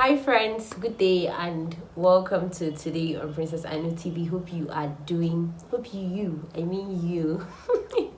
Hi friends, good day and welcome to today on Princess Anu TV. Hope you are doing, I mean you. Hope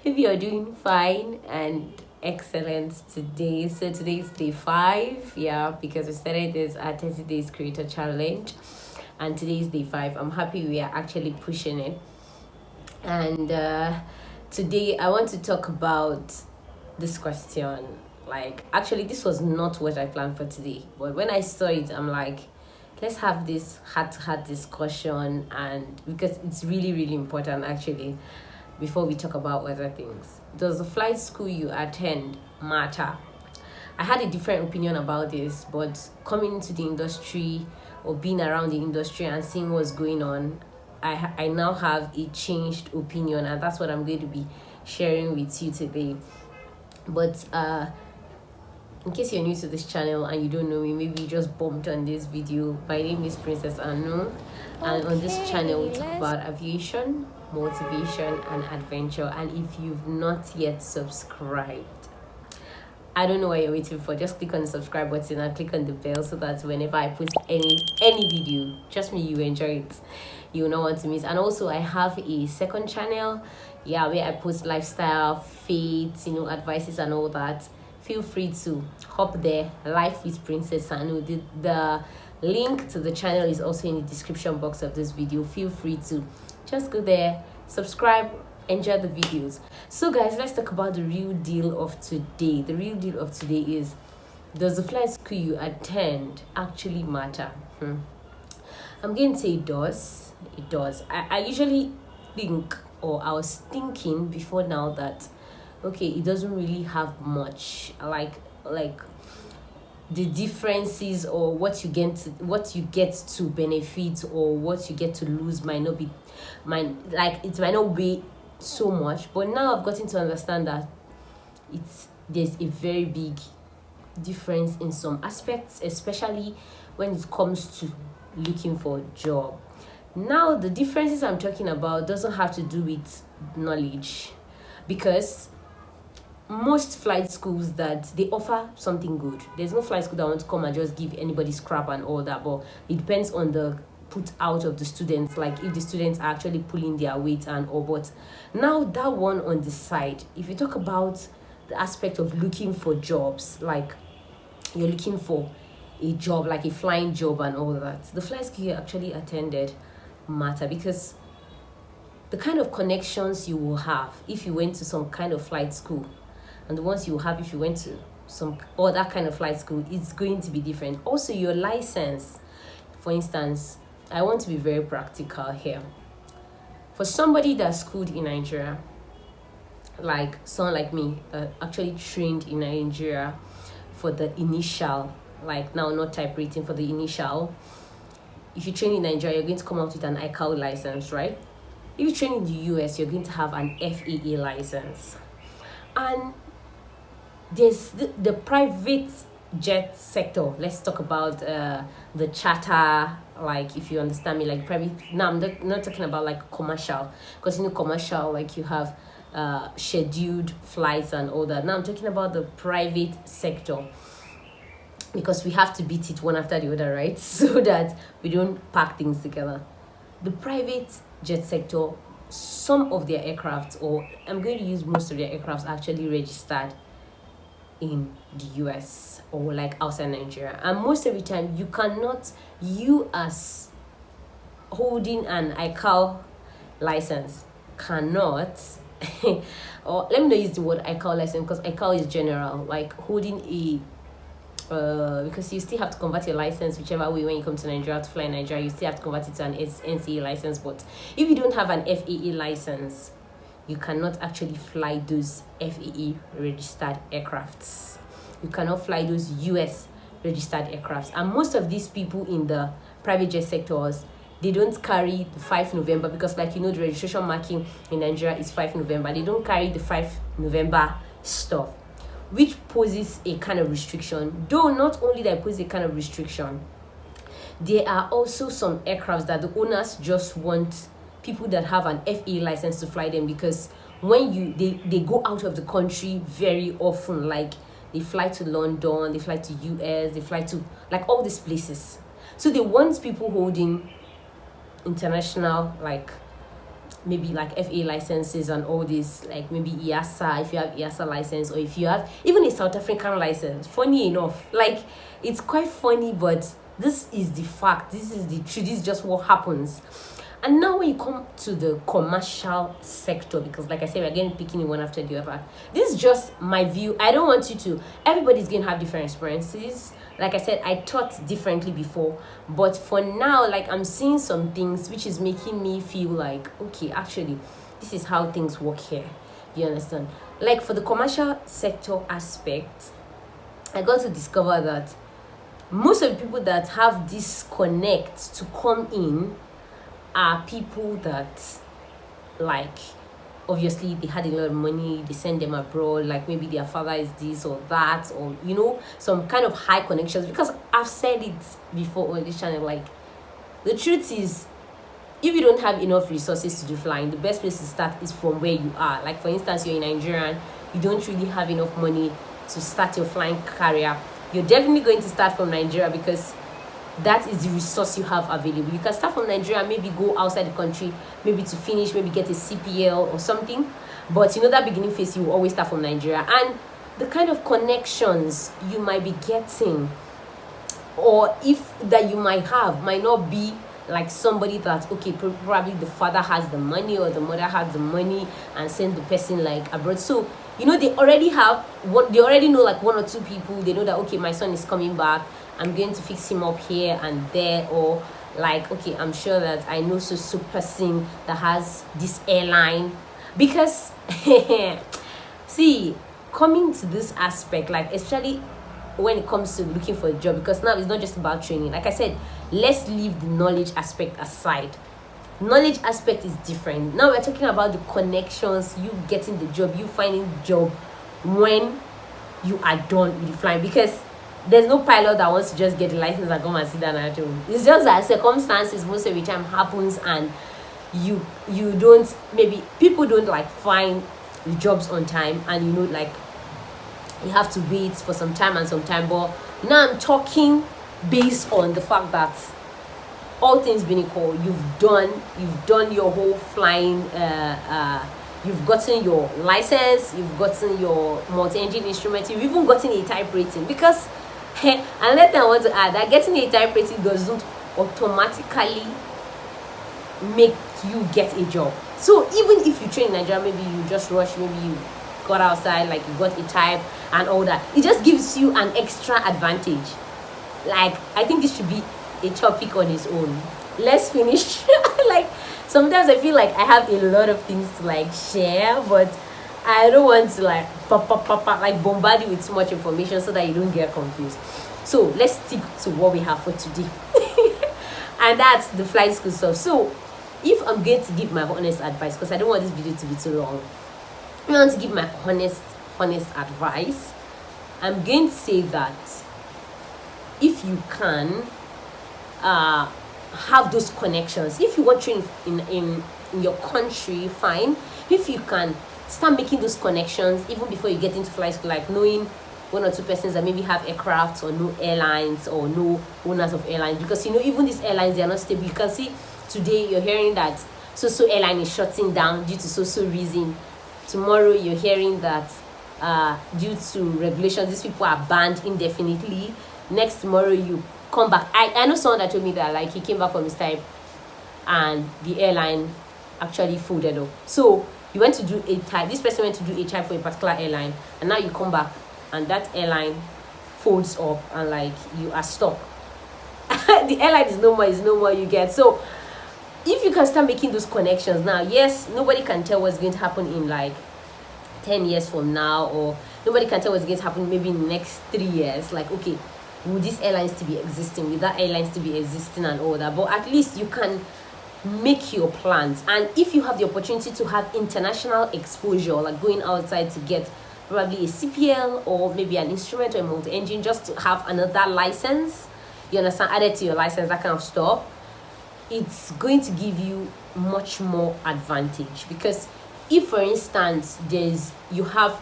you are doing fine and excellent today. So today is day 5, yeah, because we started this 30 days creator challenge and today is day 5. I'm happy we are actually pushing it. And today I want to talk about this question. Like, actually, this was not what I planned for today, but when I saw it, I'm like, let's have this heart-to-heart discussion, and because it's really, really important actually. Before we talk about other things, does the flight school you attend matter? I had a different opinion about this, but coming into the industry or being around the industry and seeing what's going on, I now have a changed opinion, and that's what I'm going to be sharing with you today. But in case you're new to this channel and you don't know me, maybe you just bumped on this video. My name is Princess Anu, and on this channel we talk about aviation, motivation, and adventure. And if you've not yet subscribed, I don't know what you're waiting for. Just click on the subscribe button and click on the bell so that whenever I post any video, trust me, you enjoy it. You will not want to miss. And also, I have a second channel, yeah, where I post lifestyle, faith, advices and all that. Feel free to hop there. Life with Princess Anu. The link to the channel is also in the description box of this video. Feel free to just go there, subscribe, enjoy the videos. So guys, let's talk about the real deal of today. The real deal of today is, does the flight school you attend actually matter? I'm going to say it does. It does. I usually think, or I was thinking before now, that okay, it doesn't really have much like the differences, or what you get to benefit or what you get to lose might not weigh so much. But now I've gotten to understand that there's a very big difference in some aspects, especially when it comes to looking for a job. Now the differences I'm talking about doesn't have to do with knowledge, because most flight schools that they offer something good. There's no flight school that wants to come and just give anybody scrap and all that, but it depends on the put out of the students, like if the students are actually pulling their weight and all. But now that one on the side, if you talk about the aspect of looking for jobs, like you're looking for a job, like a flying job and all that, the flight school you actually attended matter, because the kind of connections you will have if you went to some kind of flight school and the ones you have if you went to some other kind of flight school, it's going to be different. Also, your license, for instance, I want to be very practical here. For somebody that's schooled in Nigeria, like someone like me that actually trained in Nigeria for the initial, like now not type rating, for the initial, if you train in Nigeria, you're going to come out with an ICAO license, right? If you train in the US, you're going to have an FAA license. And there's the private jet sector. Let's talk about the charter, like, if you understand me, like private. Now I'm not talking about like commercial, because commercial, like you have scheduled flights and all that. Now I'm talking about the private sector, because we have to beat it one after the other, right? So that we don't pack things together. The private jet sector, some of their aircraft, or I'm going to use most of their aircrafts, actually registered in the US or like outside Nigeria. And most of the time, you as holding an ICAO license cannot or let me not use the word ICAO license, because ICAO is general, like holding a because you still have to convert your license whichever way. When you come to Nigeria to fly in Nigeria, you still have to convert it to an NCA license. But if you don't have an FAA license, you cannot actually fly those FAA registered aircrafts. You cannot fly those US registered aircrafts. And most of these people in the private jet sectors, they don't carry the 5 November, because like the registration marking in Nigeria is 5 November. They don't carry the 5 November stuff, which poses a kind of restriction. Though not only that it poses a kind of restriction, there are also some aircrafts that the owners just want people that have an FAA license to fly them, because when they go out of the country very often, like they fly to London, they fly to US, they fly to like all these places. So they want people holding international, like maybe like FA licenses and all this, like maybe EASA, if you have EASA license, or if you have even a South African license. Funny enough, like it's quite funny, but this is the fact, this is the truth, this is just what happens. And now when you come to the commercial sector, because like I said, we're getting picking it one after the other. This is just my view. I don't want you to, everybody's going to have different experiences. Like I said, I thought differently before, but for now, like I'm seeing some things which is making me feel like, okay, actually, this is how things work here. You understand? Like for the commercial sector aspect, I got to discover that most of the people that have this connect to come in are people that, like, obviously they had a lot of money, they send them abroad, like maybe their father is this or that, or you know, some kind of high connections. Because I've said it before on this channel, like the truth is, if you don't have enough resources to do flying, the best place to start is from where you are. Like for instance, you're a Nigerian, you don't really have enough money to start your flying career, you're definitely going to start from Nigeria, because that is the resource you have available. You can start from Nigeria, maybe go outside the country, maybe to finish, maybe get a CPL or something. But you know, that beginning phase, you will always start from Nigeria. And the kind of connections you might be getting, or if that you might have, might not be like somebody that, okay, probably the father has the money or the mother has the money and send the person like abroad. So you know, they already have what, they already know like one or two people. They know that, okay, my son is coming back, I'm going to fix him up here and there. Or like, okay, I'm sure that I know so person that has this airline. Because see, coming to this aspect, like especially when it comes to looking for a job, because now it's not just about training. Like I said, let's leave the knowledge aspect aside. Knowledge aspect is different. Now we're talking about the connections, you getting the job, you finding the job when you are done with the flying. Because there's no pilot that wants to just get the license and come and sit down at home. It's just that circumstances most of the time happens, and you don't, maybe people don't like find the jobs on time, and you know, like you have to wait for some time and some time. But now I'm talking based on the fact that all things being equal, you've done your whole flying, you've gotten your license, you've gotten your multi-engine instrument, you've even gotten a type rating. Because another thing I want to add, that getting a type rating doesn't automatically make you get a job. So even if you train in Nigeria, maybe you just rush, maybe you got outside, like you got a type and all that, it just gives you an extra advantage. Like, I think this should be a topic on its own. Let's finish. Like sometimes I feel like I have a lot of things to like share, but I don't want to like like bombard you with too much information so that you don't get confused. So let's stick to what we have for today. And that's the flight school stuff. So if I'm going to give my honest advice, because I don't want this video to be too long, I want to give my honest advice. I'm going to say that if you can have those connections, if you want training in your country, fine. If you can start making those connections even before you get into flight school, like knowing one or two persons that maybe have aircrafts or no airlines or no owners of airlines, because you know, even these airlines, they are not stable. You can see today you're hearing that so airline is shutting down due to so reason. Tomorrow you're hearing that due to regulations, these people are banned indefinitely. Next tomorrow you come back. I know someone that told me that like he came back from his type and the airline actually folded up. So you went to do a type, this person went to do a type for a particular airline, and now you come back and that airline folds up and like you are stuck. The airline is no more you get. So if you can start making those connections now, yes, nobody can tell what's going to happen in like 10 years from now, or nobody can tell what's going to happen maybe in the next 3 years. Like, okay, will these airlines to be existing, will that airlines to be existing and all that, but at least you can make your plans. And if you have the opportunity to have international exposure, like going outside to get probably a CPL or maybe an instrument or a multi-engine, just to have another license, you understand, added to your license, that kind of stuff, it's going to give you much more advantage. Because if for instance you have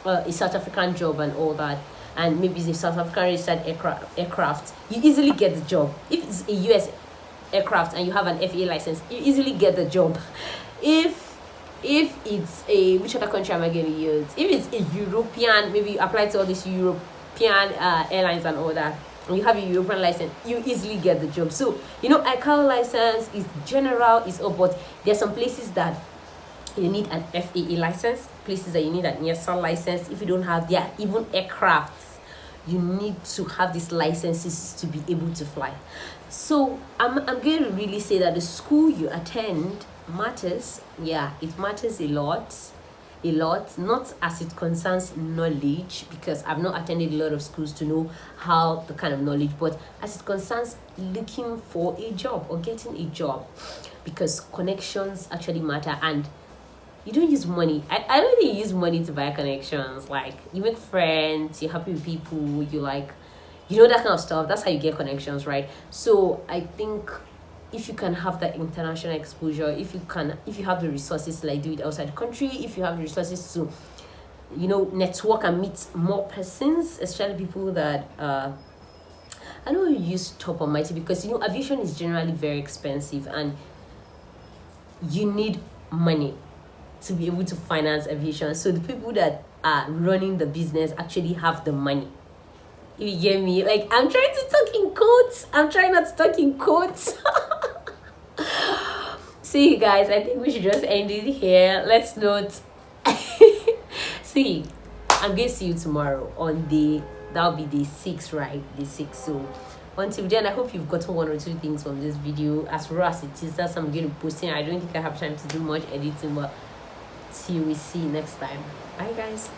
a South African job and all that, and maybe it's a South African registered aircraft, you easily get the job. If it's a US aircraft and you have an FAA license, you easily get the job. If it's a, which other country am I going to use? If it's a European, maybe you apply to all these European airlines and all that, and you have a European license, you easily get the job. So ICAO license is general, is all, but there are some places that you need an FAA license, places that you need an ESL license. If you don't have, there are even aircrafts you need to have these licenses to be able to fly. So I'm going to really say that the school you attend matters. Yeah, it matters a lot, not as it concerns knowledge, because I've not attended a lot of schools to know how the kind of knowledge, but as it concerns looking for a job or getting a job, because connections actually matter. And you don't use money. I don't really use money to buy connections. Like, you make friends, you're happy with people, you like, that kind of stuff. That's how you get connections, right? So I think if you can have that international exposure, if you have the resources to like do it outside the country, if you have the resources to network and meet more persons, especially people that I don't use top almighty, because aviation is generally very expensive and you need money to be able to finance aviation. So the people that are running the business actually have the money. If you get me, like, I'm trying to talk in quotes. I'm trying not to talk in quotes. See, guys, I think we should just end it here. Let's not. See, I'm going to see you tomorrow on that'll be day 6, right? Day 6. So until then, I hope you've gotten 1 or 2 things from this video. As raw as it is, that's I'm going to post it. I don't think I have time to do much editing, but see you next time. Bye, guys.